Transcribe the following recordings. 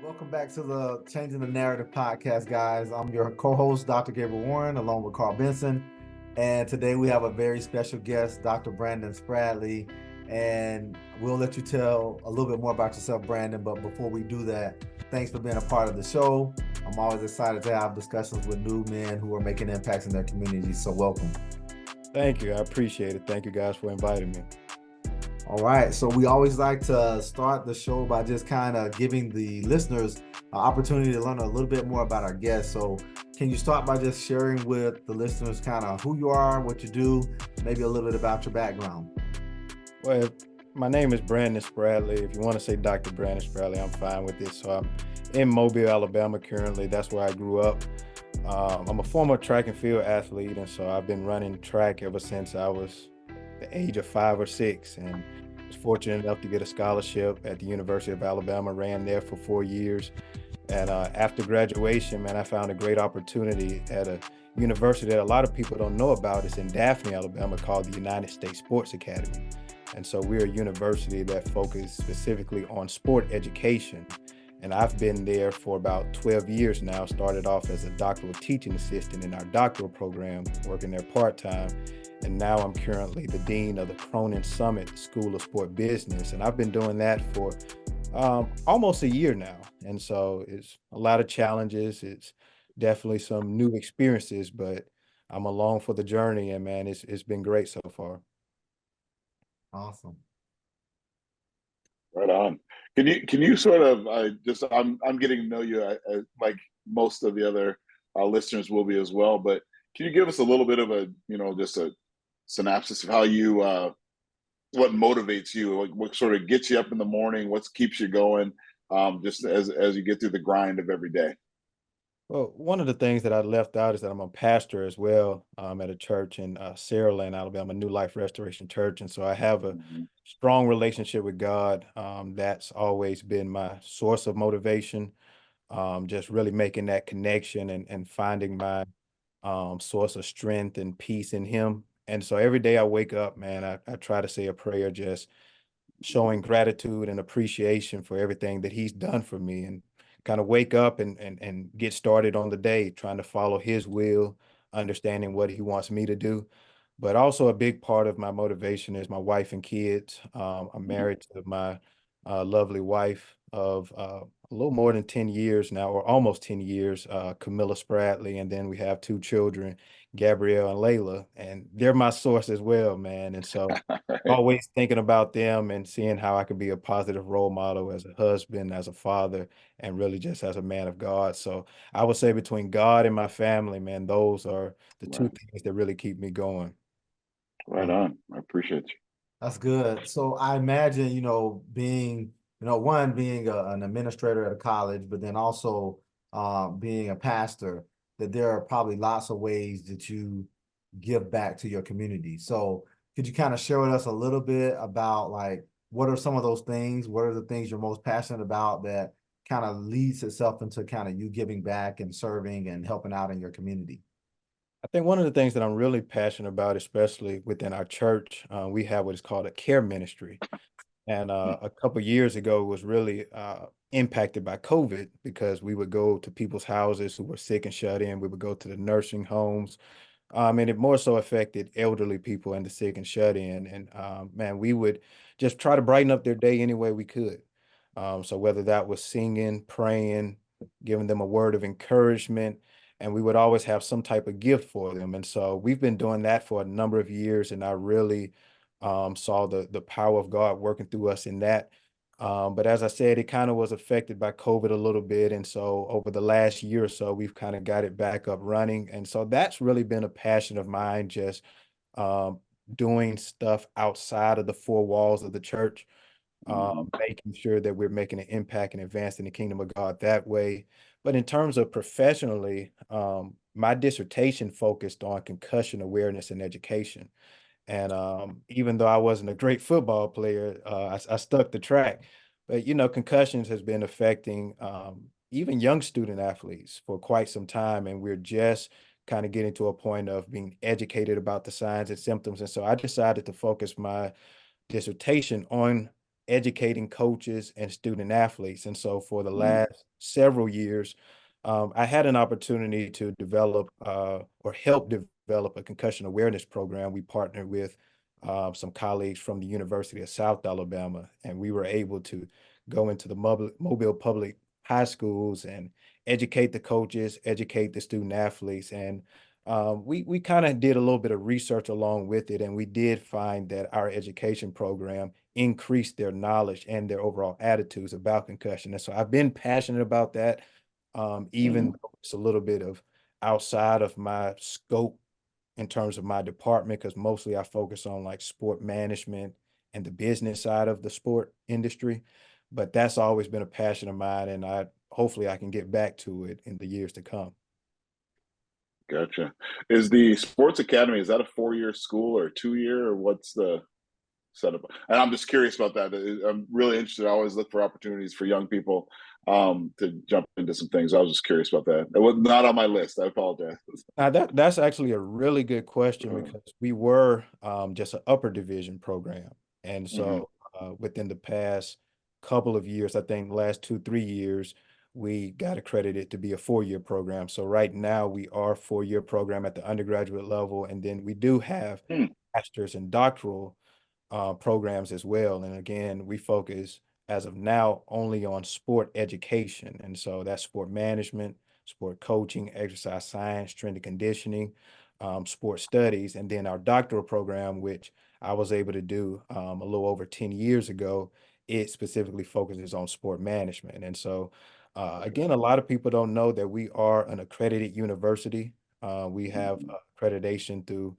Welcome back to the Changing the Narrative podcast, guys. I'm your co-host, Dr. Gabriel Warren, along with Carl Benson. And today we have a very special guest, Dr. Brandon Spradley. And we'll let you tell a little bit more about yourself, Brandon. But before we do that, thanks for being a part of the show. I'm always excited to have discussions with new men who are making impacts in their communities. So welcome. Thank you. I appreciate it. Thank you guys for inviting me. All right. So we always like to start the show by just kind of giving the listeners an opportunity to learn a little bit more about our guests. So can you start by just sharing with the listeners kind of who you are, what you do, maybe a little bit about your background? Well, my name is Brandon Spradley. If you want to say Dr. Brandon Spradley, I'm fine with it. So I'm in Mobile, Alabama currently. That's where I grew up. I'm a former track and field athlete, and so I've been running track ever since I was the age of 5 or 6, and was fortunate enough to get a scholarship at the University of Alabama. Ran there for 4 years, and after graduation, man, I found a great opportunity at a university that a lot of people don't know about. It's in Daphne, Alabama, called the United States Sports Academy. And so we're a university that focuses specifically on sport education. And I've been there for about 12 years now. Started off as a doctoral teaching assistant in our doctoral program, working there part-time. And now I'm currently the dean of the Cronin Summit School of Sport Business. And I've been doing that for almost a year now. And so it's a lot of challenges. It's definitely some new experiences, but I'm along for the journey. And man, it's been great so far. Awesome. Right on. Can you sort of just I'm getting to know you like most of the other listeners will be as well, but can you give us a little bit of a just a synopsis of how you what motivates you, like what sort of gets you up in the morning, what keeps you going, just as you get through the grind of every day. Well, one of the things that I left out is that I'm a pastor as well, at a church in Saraland, Alabama, New Life Restoration Church. And so I have a Mhm. strong relationship with God. That's always been my source of motivation, just really making that connection and finding my source of strength and peace in Him. And so every day I wake up, man, I try to say a prayer, just showing gratitude and appreciation for everything that he's done for me, and kind of wake up and get started on the day trying to follow his will, understanding what he wants me to do. But also a big part of my motivation is my wife and kids. I'm married to my lovely wife of a little more than 10 years now, or almost 10 years, Camilla Spradley. And then we have two children, Gabrielle and Layla, and they're my source as well, man. And so Right. always thinking about them and seeing how I could be a positive role model as a husband, as a father, and really just as a man of God. So I would say between God and my family, man, those are the two Right. things that really keep me going. Right on. I appreciate you. That's good. So I imagine, being, one being an administrator at a college, but then also being a pastor, that there are probably lots of ways that you give back to your community. So could you kind of share with us a little bit about like what are some of those things? What are the things you're most passionate about that kind of leads itself into kind of you giving back and serving and helping out in your community? I think one of the things that I'm really passionate about, especially within our church, we have what is called a care ministry. And a couple years ago was really impacted by COVID, because we would go to people's houses who were sick and shut in. We would go to the nursing homes, and it more so affected elderly people and the sick and shut in. And man, we would just try to brighten up their day any way we could. So whether that was singing, praying, giving them a word of encouragement, and we would always have some type of gift for them. And so we've been doing that for a number of years, and I really saw the power of God working through us in that. But as I said, it kind of was affected by COVID a little bit. And so over the last year or so, we've kind of got it back up running. And so that's really been a passion of mine, just um, doing stuff outside of the four walls of the church, Mhm. making sure that we're making an impact and advancing the kingdom of God that way. But in terms of professionally, my dissertation focused on concussion awareness and education. And even though I wasn't a great football player, I stuck the track. But concussions has been affecting even young student athletes for quite some time, and we're just kind of getting to a point of being educated about the signs and symptoms. And so I decided to focus my dissertation on educating coaches and student athletes. And so for the Mm, last several years, I had an opportunity to develop or help develop a concussion awareness program. We partnered with some colleagues from the University of South Alabama, and we were able to go into the Mobile public high schools and educate the coaches, educate the student athletes, and we kind of did a little bit of research along with it, and we did find that our education program increased their knowledge and their overall attitudes about concussion. And so I've been passionate about that, even mhm. though it's a little bit of outside of my scope in terms of my department, because mostly I focus on like sport management and the business side of the sport industry. But that's always been a passion of mine, and I hopefully I can get back to it in the years to come. Gotcha. Is the sports academy, is that a 4-year school or a 2-year, or what's the setup? And I'm just curious about that. I'm really interested. I always look for opportunities for young people to jump into some things. I was just curious about that. It was not on my list. I apologize. Now that's actually a really good question Uh, because we were just an upper division program, and mhm. so within the past couple of years, I think the last 2, 3 years, we got accredited to be a 4-year program. So right now we are a 4-year program at the undergraduate level, and then we do have Hmm. master's and doctoral programs as well. And again, we focus as of now only on sport education. And so that's sport management, sport coaching, exercise science, strength and conditioning, sport studies, and then our doctoral program, which I was able to do a little over 10 years ago. It specifically focuses on sport management. And so, again, a lot of people don't know that we are an accredited university. We have Mhm. accreditation through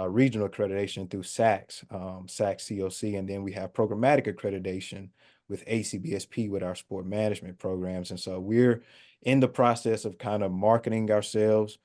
regional accreditation through SACS, SACS COC, and then we have programmatic accreditation with ACBSP with our sport management programs. And so we're in the process of kind of marketing ourselves.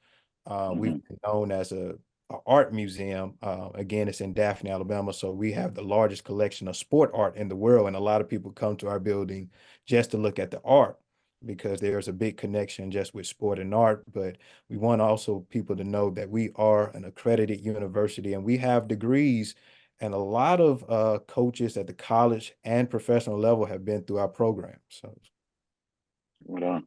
We've Mhm. been known as a art museum. Again, it's in Daphne, Alabama. So we have the largest collection of sport art in the world. And a lot of people come to our building just to look at the art because there's a big connection just with sport and art. But we want also people to know that we are an accredited university and we have degrees. And a lot of coaches at the college and professional level have been through our program. So, Right on.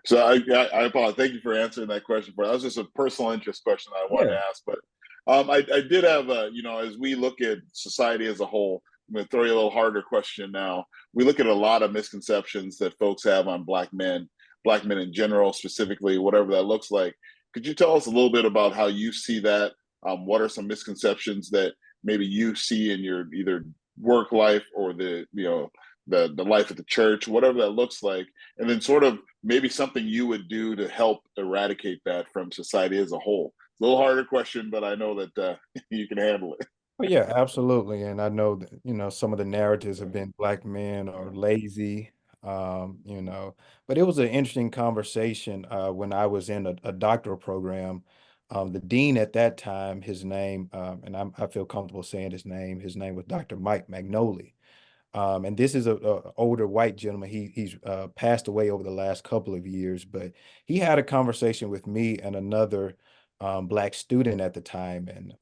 So I apologize. Thank you for answering that question. For that was just a personal interest question that I wanted yeah. to ask, but I did have a, as we look at society as a whole, I'm going to throw you a little harder question now. We look at a lot of misconceptions that folks have on black men in general, specifically, whatever that looks like. Could you tell us a little bit about how you see that? What are some misconceptions that maybe you see in your either work life or the life at the church, whatever that looks like, and then sort of maybe something you would do to help eradicate that from society as a whole. It's a little harder question, but I know that you can handle it. Well, yeah, absolutely. And I know that, some of the narratives have been black men are lazy, but it was an interesting conversation when I was in a doctoral program. The dean at that time, his name, and I feel comfortable saying his name was Dr. Mike Magnoli. And this is a older white gentleman. He's passed away over the last couple of years, but he had a conversation with me and another black student at the time, and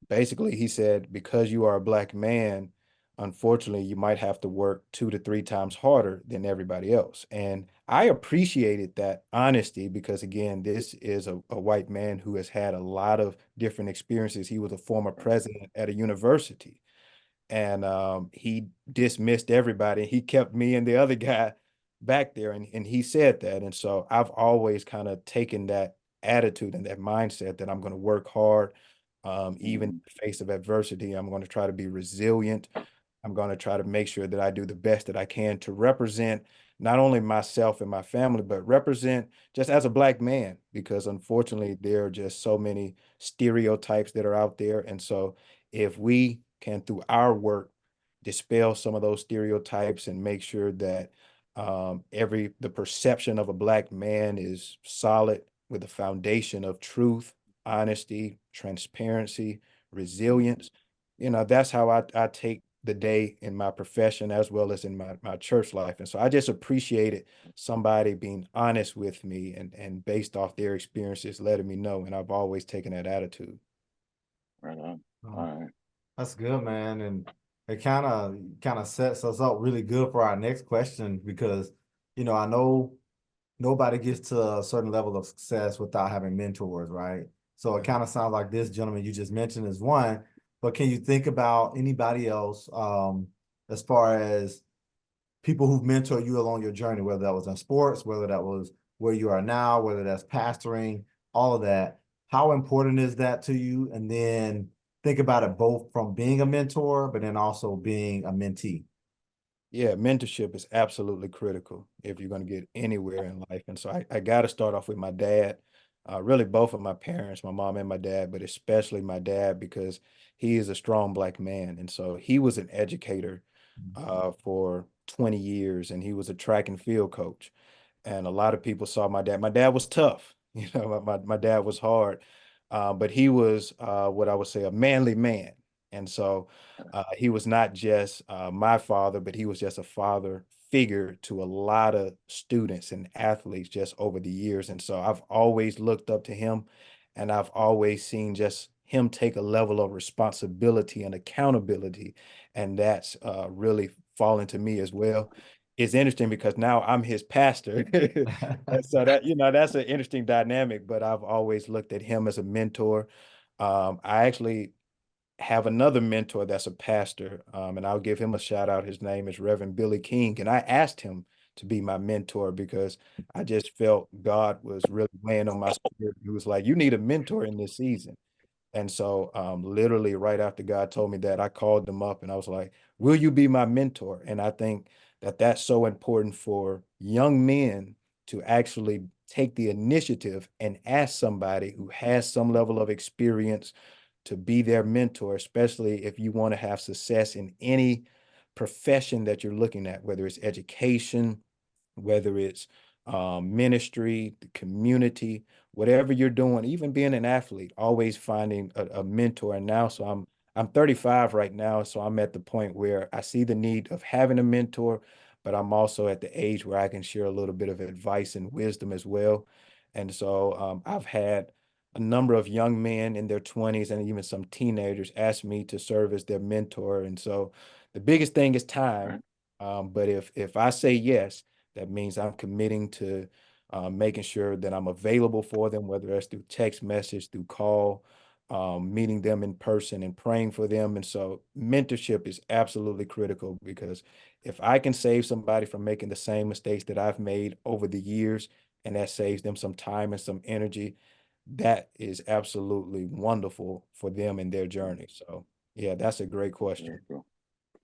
basically he said, because you are a black man, unfortunately, you might have to work 2 to 3 times harder than everybody else. And I appreciated that honesty because, again, this is a white man who has had a lot of different experiences. He was a former president at a university and he dismissed everybody. He kept me and the other guy back there, and he said that. And so I've always kind of taken that attitude and that mindset that I'm going to work hard, even in Mm-hmm. the face of adversity. I'm going to try to be resilient. I'm going to try to make sure that I do the best that I can to represent not only myself and my family, but represent just as a black man, because unfortunately, there are just so many stereotypes that are out there. And so, if we can, through our work, dispel some of those stereotypes and make sure that the perception of a black man is solid with a foundation of truth, honesty, transparency, resilience, that's how I take the day in my profession as well as in my church life. And so I just appreciated somebody being honest with me and based off their experiences, letting me know. And I've always taken that attitude. Right on. All Um, right. that's good, man. And it kind of sets us up really good for our next question because, I know nobody gets to a certain level of success without having mentors, right? So it Yeah. kind of sounds like this gentleman you just mentioned is one, but can you think about anybody else as far as people who've mentored you along your journey, whether that was in sports, whether that was where you are now, whether that's pastoring, all of that. How important is that to you? And then think about it both from being a mentor, but then also being a mentee. Yeah, mentorship is absolutely critical if you're going to get anywhere in life. And so I got to start off with my dad, really both of my parents, my mom and my dad, but especially my dad because he is a strong Black man. And so he was an educator for 20 years and he was a track and field coach. And a lot of people saw my dad. My dad was tough, my dad was hard, but he was what I would say a manly man. And so he was not just my father, but he was just a father figure to a lot of students and athletes just over the years. And so I've always looked up to him and I've always seen just him take a level of responsibility and accountability. And that's really fallen to me as well. It's interesting because now I'm his pastor. And so that, that's an interesting dynamic, but I've always looked at him as a mentor. I actually have another mentor that's a pastor, and I'll give him a shout out. His name is Reverend Billy King, and I asked him to be my mentor because I just felt God was really weighing on my spirit. He was like, "You need a mentor in this season." And so, literally, right after God told me that, I called them up and I was like, "Will you be my mentor?" And I think that that's so important for young men to actually take the initiative and ask somebody who has some level of experience to be their mentor, especially if you want to have success in any profession that you're looking at, whether it's education, whether it's ministry, the community, whatever you're doing, even being an athlete, always finding a mentor. And now, so I'm 35 right now, so I'm at the point where I see the need of having a mentor, but I'm also at the age where I can share a little bit of advice and wisdom as well. And so I've had a number of young men in their 20s and even some teenagers ask me to serve as their mentor. And so the biggest thing is time. Right. But if I say yes, that means I'm committing to making sure that I'm available for them, whether that's through text message, through call, meeting them in person and praying for them. And so mentorship is absolutely critical because if I can save somebody from making the same mistakes that I've made over the years, and that saves them some time and some energy, that is absolutely wonderful for them in their journey. So yeah, that's a great Very question. cool.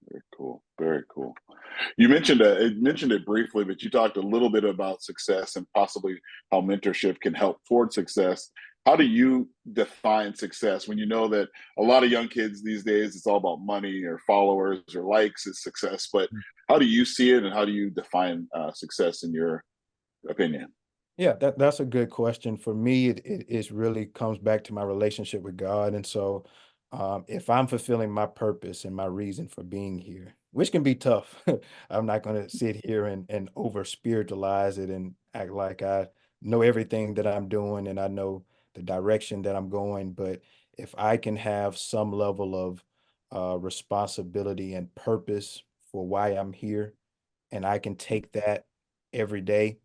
Very cool. Very cool. You mentioned it briefly, but you talked a little bit about success and possibly how mentorship can help toward success. How do you define success when you know that a lot of young kids these days it's all about money or followers or likes is success? But how do you see it, and how do you define success in your opinion? Yeah, that's a good question. For me, it is really comes back to my relationship with God. And so if I'm fulfilling my purpose and my reason for being here, which can be tough, I'm not going to sit here and over spiritualize it and act like I know everything that I'm doing and I know the direction that I'm going. But if I can have some level of responsibility and purpose for why I'm here, and I can take that every day,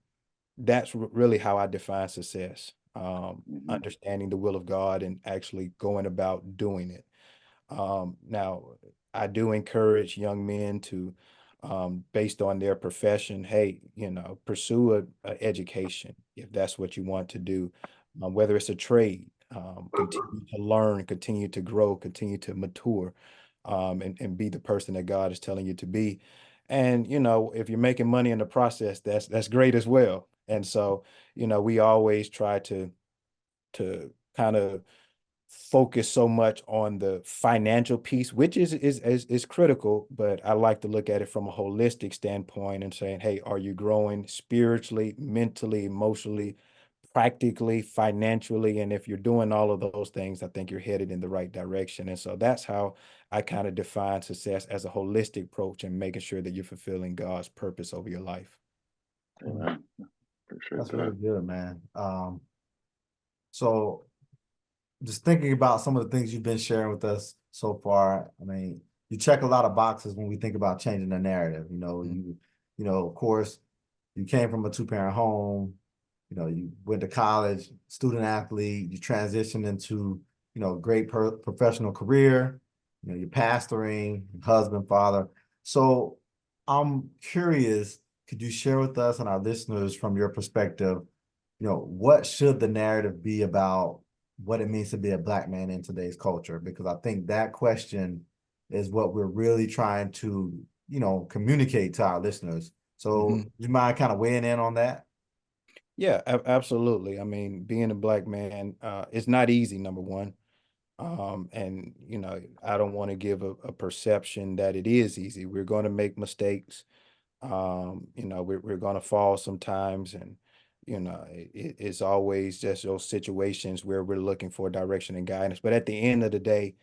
that's really how I define success. Hmm. Understanding the will of God and actually going about doing it. Now, I do encourage young men to, based on their profession, hey, pursue a education if that's what you want to do, whether it's a trade, continue to learn, continue to grow, continue to mature, and be the person that God is telling you to be. And if you're making money in the process, that's great as well. And so, we always try to kind of focus so much on the financial piece, which is critical, but I like to look at it from a holistic standpoint and saying, hey, are you growing spiritually, mentally, emotionally, practically, financially? And if you're doing all of those things, I think you're headed in the right direction. And so that's how I kind of define success as a holistic approach and making sure that you're fulfilling God's purpose over your life. Amen. Appreciate That's really that. good, man. So just thinking about some of the things you've been sharing with us so far, I mean, you check a lot of boxes when we think about changing the narrative. Of course, you came from a two-parent home, you went to college, student athlete, you transitioned into, great professional career, you're pastoring, husband, father. So I'm curious, could you share with us and our listeners from your perspective, what should the narrative be about what it means to be a Black man in today's culture? Because I think that question is what we're really trying to, communicate to our listeners. So you mind kind of weighing in on that? Yeah, absolutely. I mean, being a Black man, it's not easy, number one. And I don't want to give a perception that it is easy. We're going to make mistakes. We're going to fall sometimes, and it's always just those situations where we're looking for direction and guidance. But at the end of the day,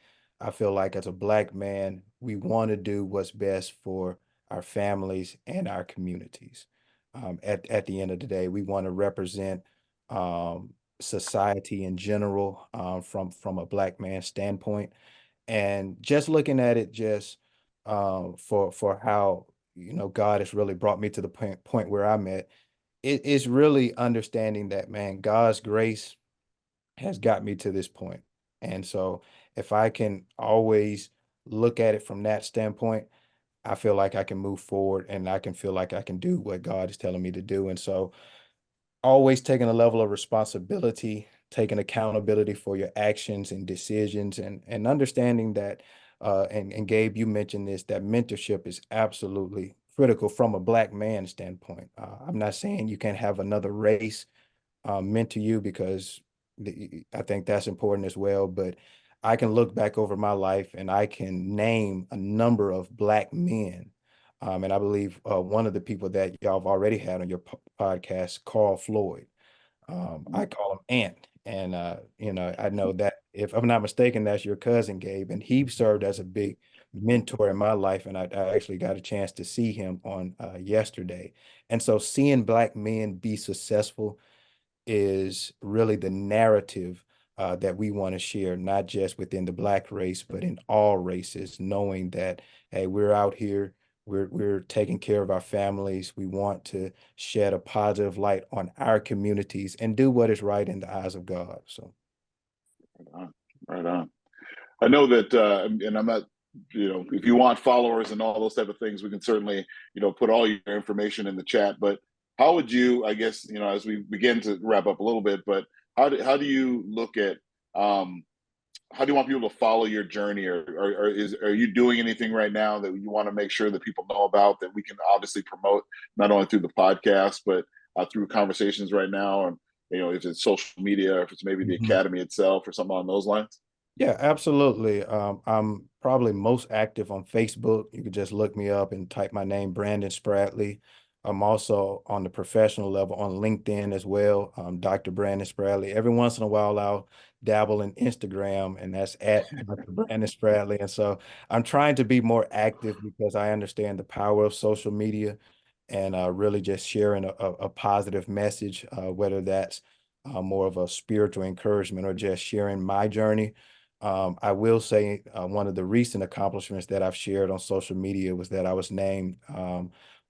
I feel like as a Black man, we want to do what's best for our families and our communities. At the end of the day, we want to represent um, society in general, from a Black man standpoint, and just looking at it just for how God has really brought me to the point where I'm at. It's really understanding that, man, God's grace has got me to this point. And so if I can always look at it from that standpoint, I feel like I can move forward and I can feel like I can do what God is telling me to do. And so always taking a level of responsibility, taking accountability for your actions and decisions, and understanding that, and Gabe, you mentioned this, that mentorship is absolutely critical from a Black man standpoint. I'm not saying you can't have another race mentor you, because I think that's important as well. But I can look back over my life and I can name a number of Black men. And I believe one of the people that y'all have already had on your podcast, Carl Floyd. I call him Ant. And, I know that if I'm not mistaken, that's your cousin, Gabe. And he served as a big mentor in my life. And I actually got a chance to see him on yesterday. And so seeing Black men be successful is really the narrative that we want to share, not just within the Black race, but in all races, knowing that, hey, we're out here, we're taking care of our families. We want to shed a positive light on our communities and do what is right in the eyes of God. So, Right on. Right on. I know that, and I'm not, if you want followers and all those type of things, we can certainly, put all your information in the chat. But how would you, I guess, as we begin to wrap up a little bit, but how do you look at, how do you want people to follow your journey, are you doing anything right now that you want to make sure that people know about, that we can obviously promote not only through the podcast, but through conversations right now, and if it's social media, or if it's maybe the academy itself or something along those lines? yeah, absolutely. I'm probably most active on Facebook. You could just look me up and type my name, Brandon Spradley. I'm also on the professional level on LinkedIn as well, Dr. Brandon Spradley. Every once in a while, I'll dabble in Instagram, and that's at Dr. Brandon Spradley. And so I'm trying to be more active because I understand the power of social media, and really just sharing a positive message, whether that's more of a spiritual encouragement or just sharing my journey. I will say one of the recent accomplishments that I've shared on social media was that I was named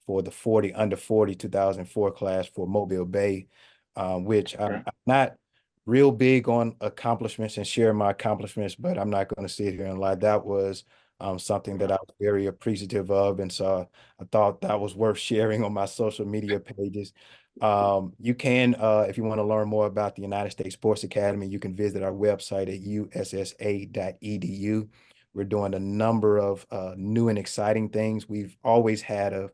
for the 40 under 40 2004 class for Mobile Bay, which Okay. I'm not real big on accomplishments and sharing my accomplishments, but I'm not going to sit here and lie. That was something that I was very appreciative of. And so I thought that was worth sharing on my social media pages. You can, if you want to learn more about the United States Sports Academy, you can visit our website at ussa.edu. We're doing a number of new and exciting things. We've always had a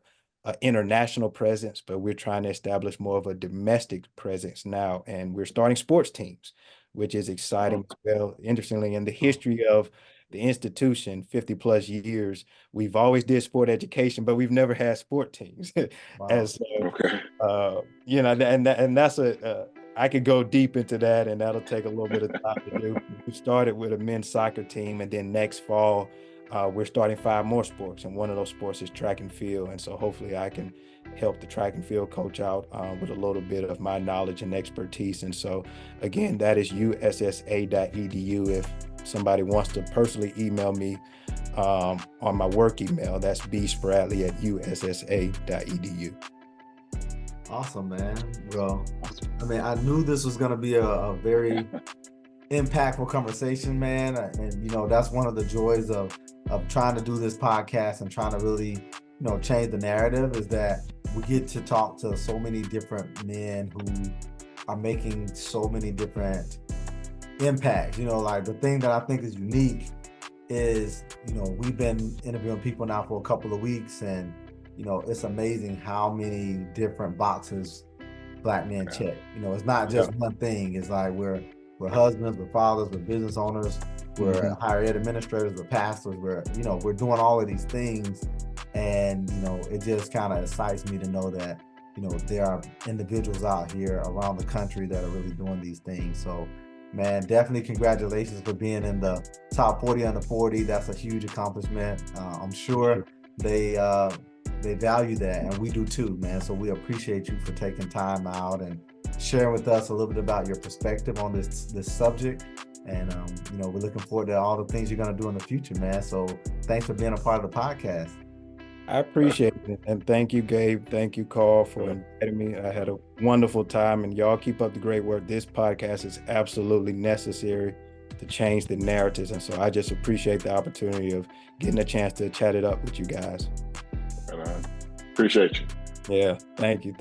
international presence, but we're trying to establish more of a domestic presence now. And we're starting sports teams, which is exciting as well. Interestingly, in the history of the institution, 50 plus years, we've always did sport education, but we've never had sport teams. And Wow. so, Okay. and that's I could go deep into that, and that'll take a little bit of time to do. We started with a men's soccer team, and then next fall, we're starting 5 more sports, and one of those sports is track and field. And so hopefully I can help the track and field coach out with a little bit of my knowledge and expertise. And so again, that is ussa.edu. If somebody wants to personally email me, on my work email. That's bspradley@ussa.edu. Awesome, man. Well, I mean, I knew this was going to be a very impactful conversation, man. And, you know, that's one of the joys of trying to do this podcast and trying to really, you know, change the narrative, is that we get to talk to so many different men who are making so many different impacts. You know, like the thing that I think is unique is, you know, we've been interviewing people now for a couple of weeks, and you know, it's amazing how many different boxes Black men check. You know, it's not just one thing. It's like we're husbands, we're fathers, we're business owners, we're higher ed administrators, we're pastors, we're doing all of these things. And, you know, it just kind of excites me to know that, you know, there are individuals out here around the country that are really doing these things. So, man, definitely congratulations for being in the top 40 under 40. That's a huge accomplishment. I'm sure they value that, and we do too, man. So we appreciate you for taking time out and sharing with us a little bit about your perspective on this subject. And you know, we're looking forward to all the things you're going to do in the future, man. So thanks for being a part of the podcast. I appreciate it, and thank you, Gabe. Thank you, Carl, for inviting me. I had a wonderful time, and y'all keep up the great work. This podcast is absolutely necessary to change the narratives, and so I just appreciate the opportunity of getting a chance to chat it up with you guys. Appreciate you. Yeah, thank you.